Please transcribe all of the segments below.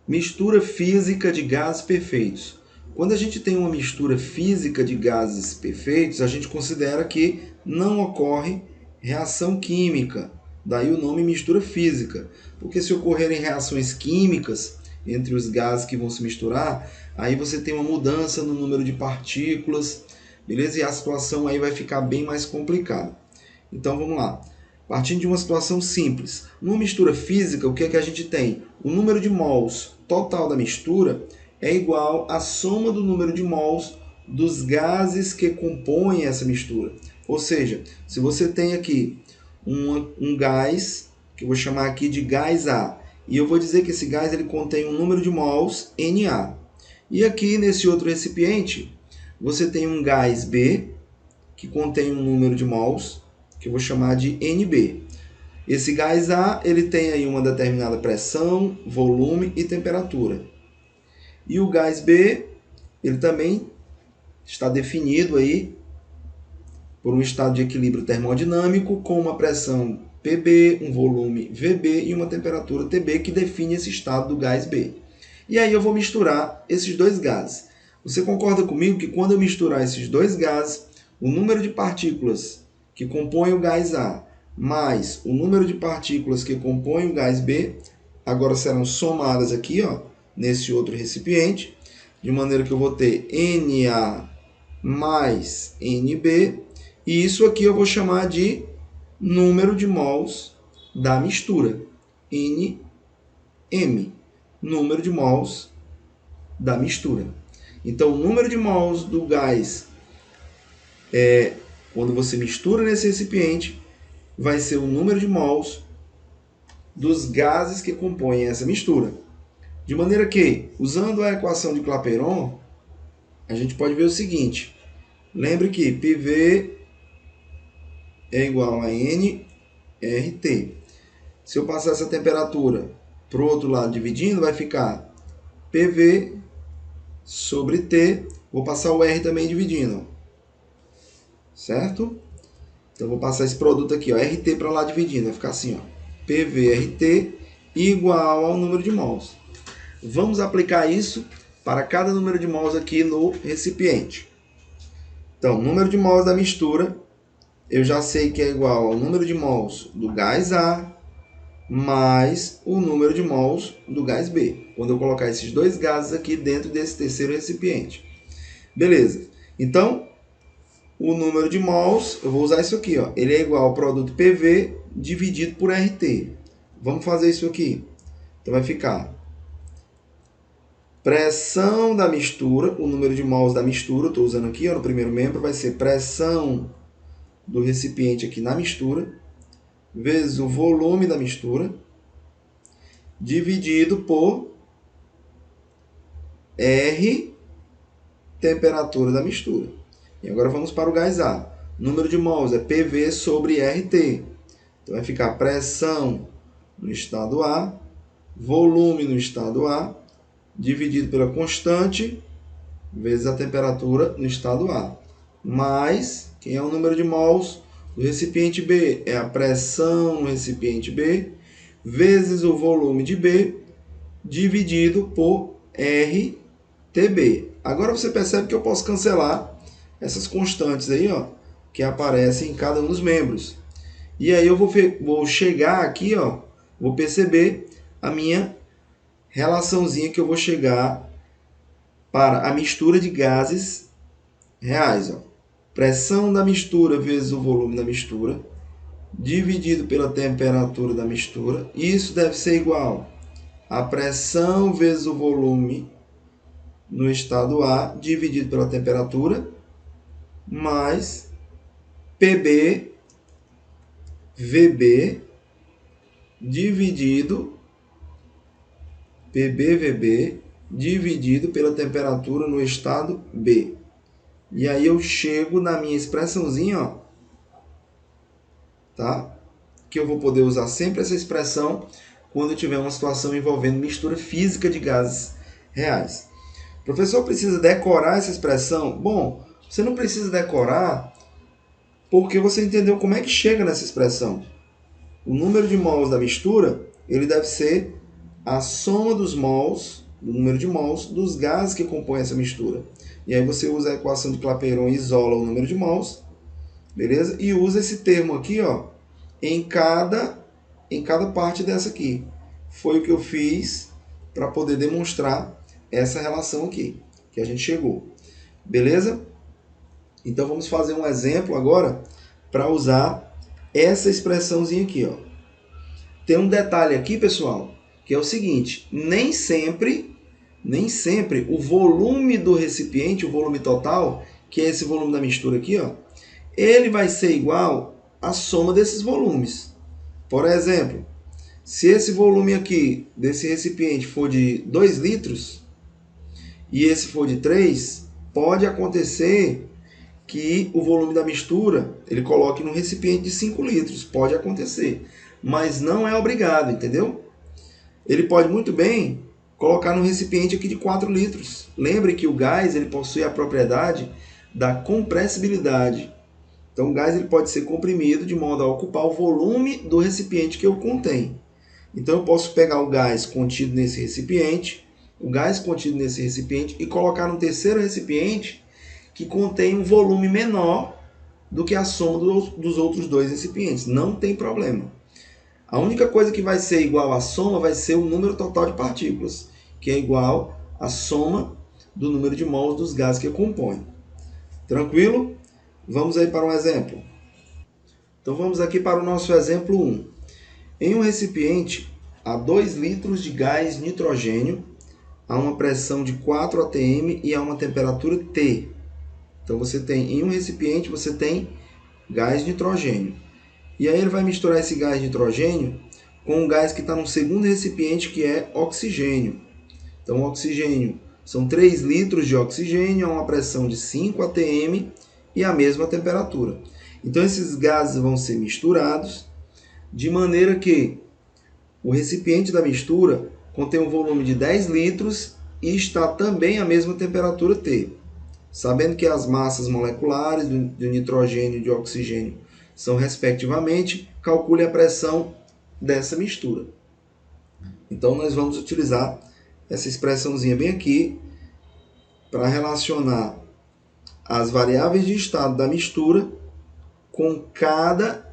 Mistura física de gases perfeitos. Quando a gente tem uma mistura física de gases perfeitos, a gente considera que não ocorre reação química. Daí o nome mistura física. Porque se ocorrerem reações químicas entre os gases que vão se misturar, aí você tem uma mudança no número de partículas, beleza? E a situação aí vai ficar bem mais complicada. Então vamos lá. Partindo de uma situação simples. Numa mistura física, o que é que a gente tem? O número de mols total da mistura é igual à soma do número de mols dos gases que compõem essa mistura. Ou seja, se você tem aqui um gás, que eu vou chamar aqui de gás A, e eu vou dizer que esse gás ele contém um número de mols Na. E aqui nesse outro recipiente, você tem um gás B, que contém um número de mols, que eu vou chamar de NB. Esse gás A ele tem aí uma determinada pressão, volume e temperatura. E o gás B ele também está definido aí por um estado de equilíbrio termodinâmico com uma pressão PB, um volume VB e uma temperatura TB que define esse estado do gás B. E aí eu vou misturar esses dois gases. Você concorda comigo que quando eu misturar esses dois gases, o número de partículas que compõem o gás A mais o número de partículas que compõem o gás B agora serão somadas aqui, ó, nesse outro recipiente, de maneira que eu vou ter Na mais NB, e isso aqui eu vou chamar de número de mols da mistura, NM, número de mols da mistura. Então, o número de mols do gás, quando você mistura nesse recipiente, vai ser o número de mols dos gases que compõem essa mistura. De maneira que, usando a equação de Clapeyron, a gente pode ver o seguinte. Lembre que PV é igual a nRT. Se eu passar essa temperatura para o outro lado dividindo, vai ficar PV sobre T. Vou passar o R também dividindo. Certo? Então, vou passar esse produto aqui, ó, RT para lá dividindo. Vai ficar assim, ó, PVRT igual ao número de mols. Vamos aplicar isso para cada número de mols aqui no recipiente. Então, número de mols da mistura, eu já sei que é igual ao número de mols do gás A mais o número de mols do gás B. Quando eu colocar esses dois gases aqui dentro desse terceiro recipiente. Beleza. Então, o número de mols, eu vou usar isso aqui, ó. Ele é igual ao produto PV dividido por RT. Vamos fazer isso aqui. Então, vai ficar pressão da mistura, o número de mols da mistura, estou usando aqui, ó, no primeiro membro, vai ser pressão do recipiente aqui na mistura, vezes o volume da mistura, dividido por R, temperatura da mistura. E agora vamos para o gás A. Número de mols é PV sobre RT. Então vai ficar pressão no estado A, volume no estado A, dividido pela constante, vezes a temperatura no estado A. Mais, quem é o número de mols do recipiente B? É a pressão no recipiente B, vezes o volume de B, dividido por RTB. Agora você percebe que eu posso cancelar essas constantes aí, ó, que aparecem em cada um dos membros. E aí eu vou chegar aqui, ó, vou perceber a minha relaçãozinha que eu vou chegar para a mistura de gases reais. Ó. Pressão da mistura vezes o volume da mistura, dividido pela temperatura da mistura. Isso deve ser igual a pressão vezes o volume no estado A, dividido pela temperatura, mais PB, VB, dividido PBVB, dividido pela temperatura no estado B. E aí eu chego na minha expressãozinha, ó, tá? Que eu vou poder usar sempre essa expressão quando eu tiver uma situação envolvendo mistura física de gases reais. O professor precisa decorar essa expressão? Bom, você não precisa decorar porque você entendeu como é que chega nessa expressão. O número de mols da mistura ele deve ser a soma dos mols, do número de mols, dos gases que compõem essa mistura. E aí você usa a equação de Clapeyron e isola o número de mols, beleza? E usa esse termo aqui, ó, em cada parte dessa aqui. Foi o que eu fiz para poder demonstrar essa relação aqui, que a gente chegou. Beleza? Então vamos fazer um exemplo agora para usar essa expressãozinha aqui, ó. Tem um detalhe aqui, pessoal, que é o seguinte: nem sempre o volume do recipiente, o volume total, que é esse volume da mistura aqui, ó, ele vai ser igual à soma desses volumes. Por exemplo, se esse volume aqui desse recipiente for de 2 litros e esse for de 3, pode acontecer que o volume da mistura ele coloque num recipiente de 5 litros. Pode acontecer, mas não é obrigado, entendeu? Ele pode muito bem colocar num recipiente aqui de 4 litros. Lembre que o gás ele possui a propriedade da compressibilidade. Então o gás ele pode ser comprimido de modo a ocupar o volume do recipiente que eu contém. Então eu posso pegar o gás contido nesse recipiente, e colocar num terceiro recipiente que contém um volume menor do que a soma dos outros dois recipientes. Não tem problema. A única coisa que vai ser igual à soma vai ser o número total de partículas, que é igual à soma do número de mols dos gases que compõem. Tranquilo? Vamos aí para um exemplo. Então vamos aqui para o nosso exemplo 1. Em um recipiente, há 2 litros de gás nitrogênio, a uma pressão de 4 atm e a uma temperatura T. Então você tem, em um recipiente, você tem gás nitrogênio. E aí ele vai misturar esse gás nitrogênio com um gás que está no segundo recipiente, que é oxigênio. Então o oxigênio são 3 litros de oxigênio a uma pressão de 5 atm e a mesma temperatura. Então esses gases vão ser misturados de maneira que o recipiente da mistura contém um volume de 10 litros e está também a mesma temperatura T. Sabendo que as massas moleculares do nitrogênio e do oxigênio são respectivamente, calcule a pressão dessa mistura. Então nós vamos utilizar essa expressãozinha bem aqui para relacionar as variáveis de estado da mistura com cada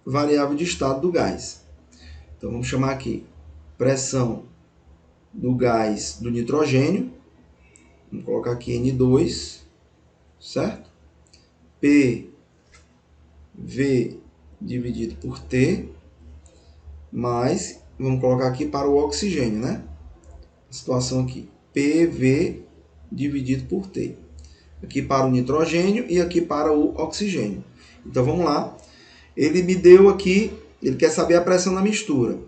variável de estado do gás. Então vamos chamar aqui pressão do gás do nitrogênio, vamos colocar aqui N2, certo? PV dividido por T, mais, vamos colocar aqui para o oxigênio, né? A situação aqui, PV dividido por T. Aqui para o nitrogênio e aqui para o oxigênio. Então vamos lá. Ele me deu aqui, ele quer saber a pressão da mistura.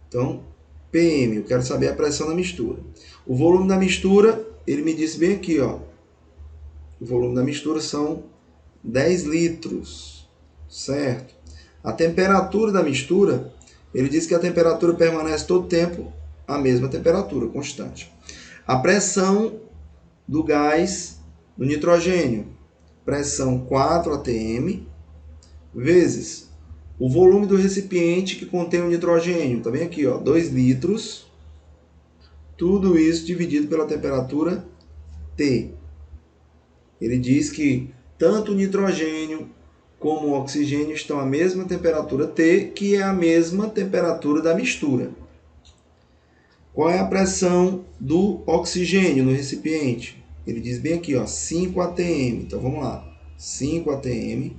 Então, PM, eu quero saber a pressão da mistura. O volume da mistura, ele me disse bem aqui, ó. O volume da mistura são 10 litros, certo? A temperatura da mistura, ele disse que a temperatura permanece todo o tempo a mesma temperatura, constante. A pressão do gás do nitrogênio, pressão 4 atm, vezes o volume do recipiente que contém o nitrogênio, tá bem aqui, ó, 2 litros, tudo isso dividido pela temperatura T. Ele diz que tanto o nitrogênio como o oxigênio estão à mesma temperatura T, que é a mesma temperatura da mistura. Qual é a pressão do oxigênio no recipiente? Ele diz bem aqui, ó, 5 atm. Então vamos lá, 5 atm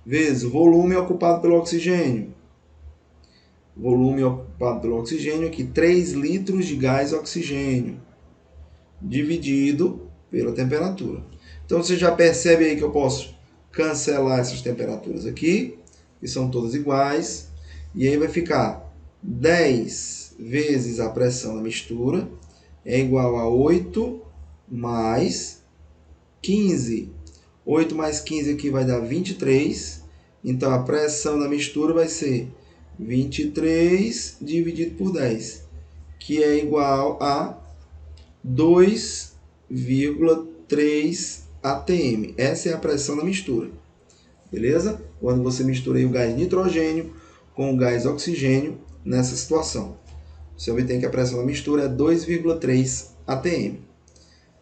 vezes o volume ocupado pelo oxigênio. Volume ocupado pelo oxigênio aqui, 3 litros de gás oxigênio, dividido pela temperatura. Então você já percebe aí que eu posso cancelar essas temperaturas aqui, que são todas iguais, e aí vai ficar 10 vezes a pressão da mistura é igual a 8 mais 15. 8 mais 15 aqui vai dar 23. Então a pressão da mistura vai ser 23 dividido por 10, que é igual a 2,3 atm. Essa é a pressão da mistura. Beleza? Quando você mistura aí o gás nitrogênio com o gás oxigênio nessa situação. você obtém que a pressão da mistura é 2,3 atm.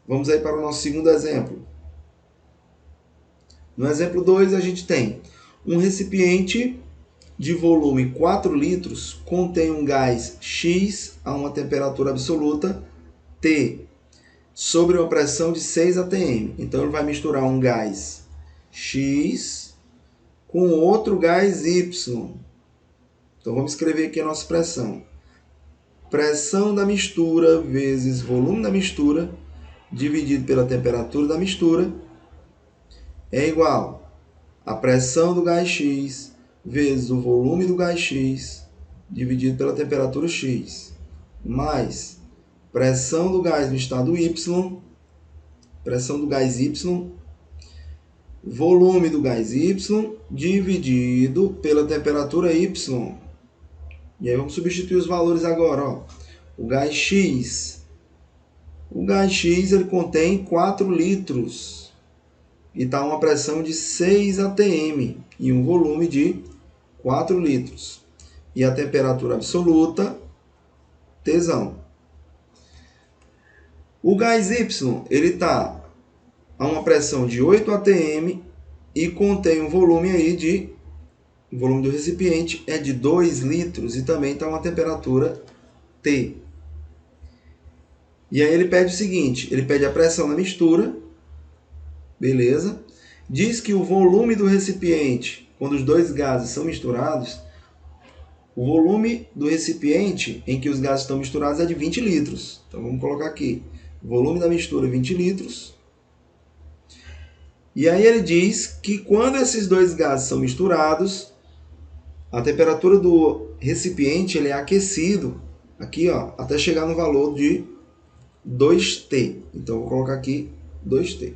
Vamos aí para o nosso segundo exemplo. No exemplo 2, a gente tem um recipiente de volume 4 litros contém um gás X a uma temperatura absoluta T sobre uma pressão de 6 atm. Então ele vai misturar um gás X com outro gás Y. Então vamos escrever aqui a nossa pressão. Pressão da mistura vezes volume da mistura dividido pela temperatura da mistura é igual a pressão do gás X vezes o volume do gás X dividido pela temperatura X, mais pressão do gás no estado Y, pressão do gás Y, volume do gás Y dividido pela temperatura Y. E aí vamos substituir os valores agora. Ó. O gás X ele contém 4 litros e está uma pressão de 6 atm e um volume de 4 litros. E a temperatura absoluta, Tsão. O gás Y ele está a uma pressão de 8 atm e contém um volume aí de... O volume do recipiente é de 2 litros e também está uma temperatura T. E aí ele pede o seguinte, ele pede a pressão na mistura, beleza? Diz que o volume do recipiente, quando os dois gases são misturados, o volume do recipiente em que os gases estão misturados é de 20 litros. Então vamos colocar aqui, volume da mistura 20 litros. E aí ele diz que quando esses dois gases são misturados, a temperatura do recipiente ele é aquecido aqui, ó, até chegar no valor de 2T. Então eu vou colocar aqui 2T.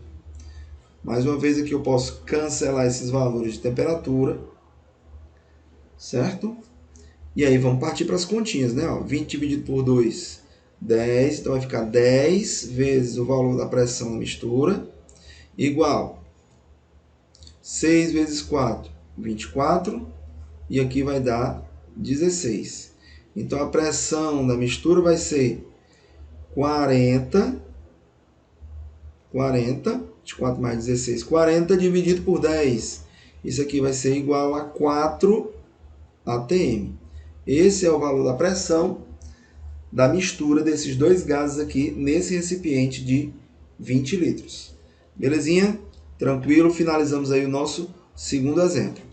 Mais uma vez aqui eu posso cancelar esses valores de temperatura, certo? E aí vamos partir para as continhas, né? Ó, 20 dividido por 2, 10. Então vai ficar 10 vezes o valor da pressão na mistura, igual 6 vezes 4, 24. E aqui vai dar 16. Então a pressão da mistura vai ser 40, 24 mais 16, 40 dividido por 10. Isso aqui vai ser igual a 4 atm. Esse é o valor da pressão da mistura desses dois gases aqui nesse recipiente de 20 litros. Belezinha? Tranquilo? Finalizamos aí o nosso segundo exemplo.